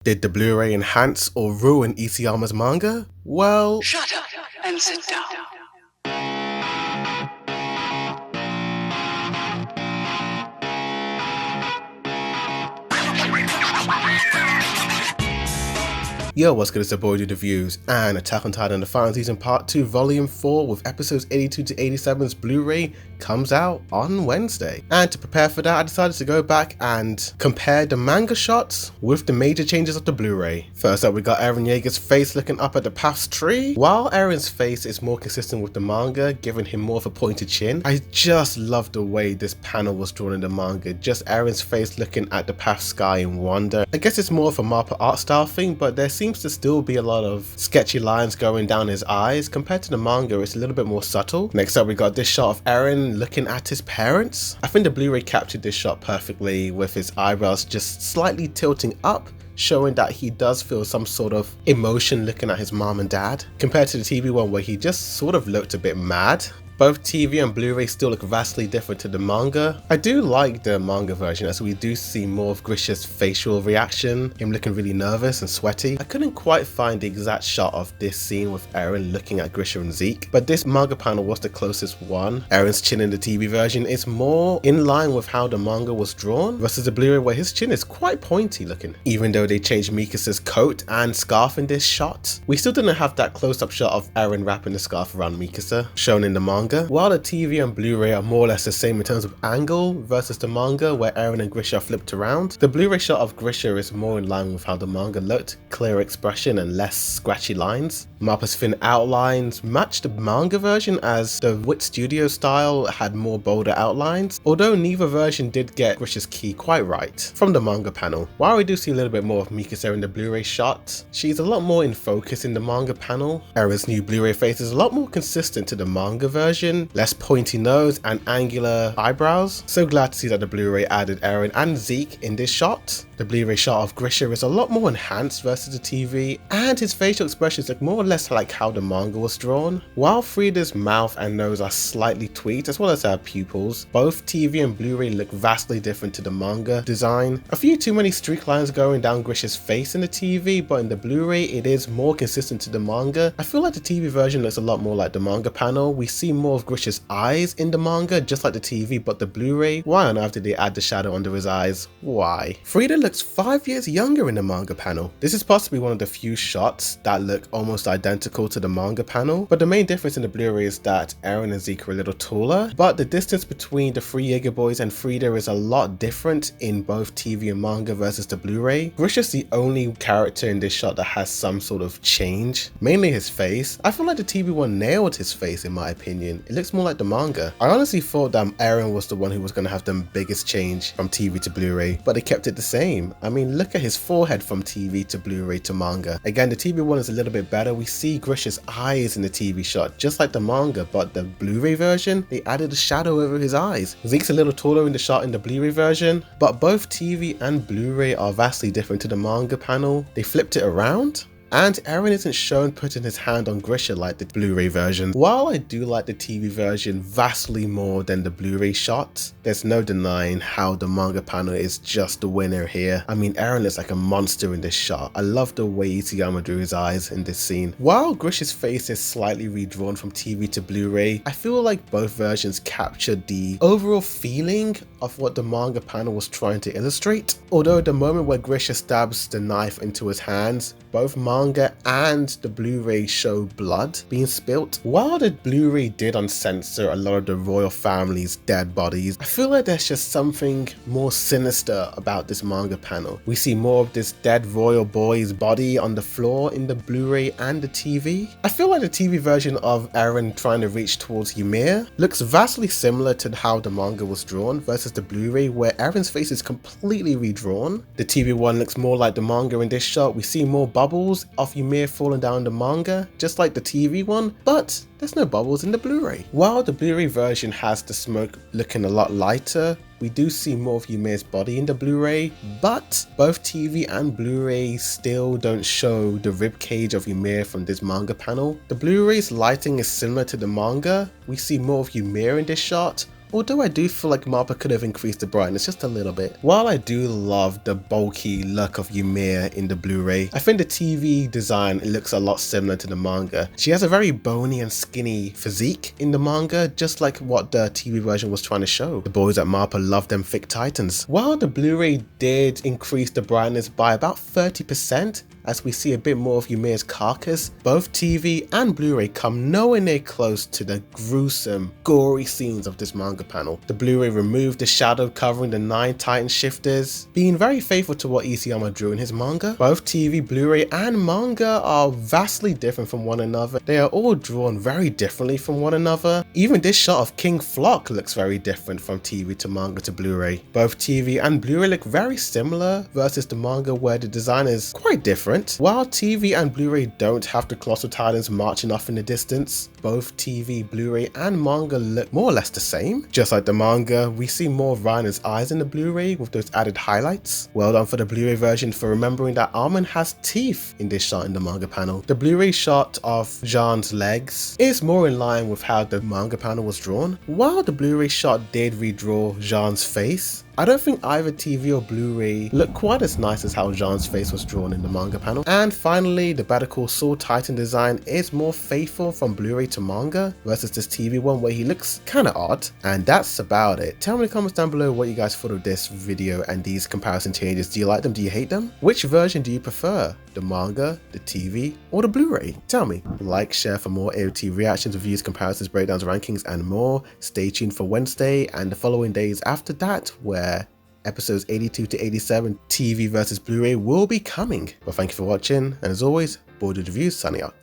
Did the Blu-ray enhance or ruin Isayama's manga? Well, Shut up and sit down. yo, what's good? It's the boy do the views, and Attack on Titan the final season part 2 volume 4 with episodes 82 to 87's Blu-ray comes out on Wednesday. And to prepare for that, I decided to go back and compare the manga shots with the major changes of the Blu-ray. First up, we got Eren Yeager's face looking up at the path's tree. While Eren's face is more consistent with the manga, giving him more of a pointed chin, I just love the way this panel was drawn in the manga. Just Eren's face looking at the path sky in wonder. I guess it's more of a MAPPA art style thing, but there seems to still be a lot of sketchy lines going down his eyes. Compared to the manga, it's a little bit more subtle. Next up, we got this shot of Eren looking at his parents. I think the Blu-ray captured this shot perfectly, with his eyebrows just slightly tilting up, showing that he does feel some sort of emotion looking at his mom and dad, compared to the TV one where he just sort of looked a bit mad. Both TV and Blu-ray still look vastly different to the manga. I do like the manga version, as we do see more of Grisha's facial reaction, him looking really nervous and sweaty. I couldn't quite find the exact shot of this scene with Eren looking at Grisha and Zeke, but this manga panel was the closest one. Eren's chin in the TV version is more in line with how the manga was drawn, versus the Blu-ray where his chin is quite pointy looking. Even though they changed Mikasa's coat and scarf in this shot, we still didn't have that close-up shot of Eren wrapping the scarf around Mikasa, shown in the manga. While the TV and Blu-ray are more or less the same in terms of angle versus the manga where Eren and Grisha are flipped around, the Blu-ray shot of Grisha is more in line with how the manga looked, clear expression and less scratchy lines. MAPPA's thin outlines matched the manga version, as the Wit Studio style had more bolder outlines, although neither version did get Grisha's key quite right from the manga panel. While we do see a little bit more of Mikasa in the Blu-ray shot, she's a lot more in focus in the manga panel. Eren's new Blu-ray face is a lot more consistent to the manga version, less pointy nose and angular eyebrows. So glad to see that the Blu-ray added Eren and Zeke in this shot. The Blu-ray shot of Grisha is a lot more enhanced versus the TV, and his facial expressions look more or less like how the manga was drawn. While Frieda's mouth and nose are slightly tweaked, as well as her pupils, both TV and Blu-ray look vastly different to the manga design. A few too many streak lines going down Grisha's face in the TV, but in the Blu-ray it is more consistent to the manga. I feel like the TV version looks a lot more like the manga panel. We see more of Grisha's eyes in the manga, just like the TV, but the Blu-ray, why on earth did they add the shadow under his eyes? Why? Frieda looks 5 years younger in the manga panel. This is possibly one of the few shots that look almost identical to the manga panel, but the main difference in the Blu-ray is that Eren and Zeke are a little taller, but the distance between the three Jaeger boys and Frieda is a lot different in both TV and manga versus the Blu-ray. Grisha's the only character in this shot that has some sort of change, mainly his face. I feel like the TV one nailed his face in my opinion. It looks more like the manga. I honestly thought that Eren was the one who was going to have the biggest change from TV to Blu-ray, but they kept it the same. I mean, look at his forehead from TV to Blu-ray to manga. Again, the TV one is a little bit better. We see Grisha's eyes in the TV shot, just like the manga, but the Blu-ray version, they added a shadow over his eyes. Zeke's a little taller in the shot in the Blu-ray version, but both TV and Blu-ray are vastly different to the manga panel. They flipped it around, and Eren isn't shown putting his hand on Grisha like the Blu-ray version. While I do like the TV version vastly more than the Blu-ray shot, there's no denying how the manga panel is just the winner here. I mean, Eren looks like a monster in this shot. I love the way Isayama drew his eyes in this scene. While Grisha's face is slightly redrawn from TV to Blu-ray, I feel like both versions captured the overall feeling of what the manga panel was trying to illustrate. Although the moment where Grisha stabs the knife into his hands, both manga and the Blu-ray show blood being spilt. While the Blu-ray did uncensor a lot of the royal family's dead bodies, I feel like there's just something more sinister about this manga panel. We see more of this dead royal boy's body on the floor in the Blu-ray and the TV. I feel like the TV version of Eren trying to reach towards Ymir looks vastly similar to how the manga was drawn versus the Blu-ray where Eren's face is completely redrawn. The TV one looks more like the manga in this shot. We see more bubbles of Ymir falling down the manga, just like the TV one, but there's no bubbles in the Blu-ray. While the Blu-ray version has the smoke looking a lot lighter, we do see more of Ymir's body in the Blu-ray, but both TV and Blu-ray still don't show the ribcage of Ymir from this manga panel. The Blu-ray's lighting is similar to the manga. We see more of Ymir in this shot, although I do feel like MAPPA could have increased the brightness just a little bit. While I do love the bulky look of Yumiya in the Blu-ray, I think the TV design looks a lot similar to the manga. She has a very bony and skinny physique in the manga, just like what the TV version was trying to show. The boys at MAPPA love them thick titans. While the Blu-ray did increase the brightness by about 30%, as we see a bit more of Yumiya's carcass, both TV and Blu-ray come nowhere near close to the gruesome, gory scenes of this manga panel. The Blu-ray removed the shadow covering the 9 Titan shifters, being very faithful to what Isayama drew in his manga. Both TV, Blu-ray and manga are vastly different from one another. They are all drawn very differently from one another. Even this shot of King Flock looks very different from TV to manga to Blu-ray. Both TV and Blu-ray look very similar versus the manga where the design is quite different. While TV and Blu-ray don't have the colossal titans marching off in the distance, both TV, Blu-ray and manga look more or less the same. Just like the manga, we see more of Reiner's eyes in the Blu-ray with those added highlights. Well done for the Blu-ray version for remembering that Armin has teeth in this shot in the manga panel. The Blu-ray shot of Jean's legs is more in line with how the manga panel was drawn. While the Blu-ray shot did redraw Jean's face, I don't think either TV or Blu-ray look quite as nice as how Jean's face was drawn in the manga panel. And finally, the Better Call Saul Titan design is more faithful from Blu-ray to manga versus this TV one where he looks kinda odd. And that's about it. Tell me in the comments down below what you guys thought of this video and these comparison changes. Do you like them? Do you hate them? Which version do you prefer? The manga, the TV, or the Blu-ray? Tell me. Like, share for more AOT reactions, reviews, comparisons, breakdowns, rankings, and more. Stay tuned for Wednesday and the following days after that, where episodes 82 to 87 TV versus Blu-ray will be coming. But thank you for watching, and as always, Boarded Reviews signing out.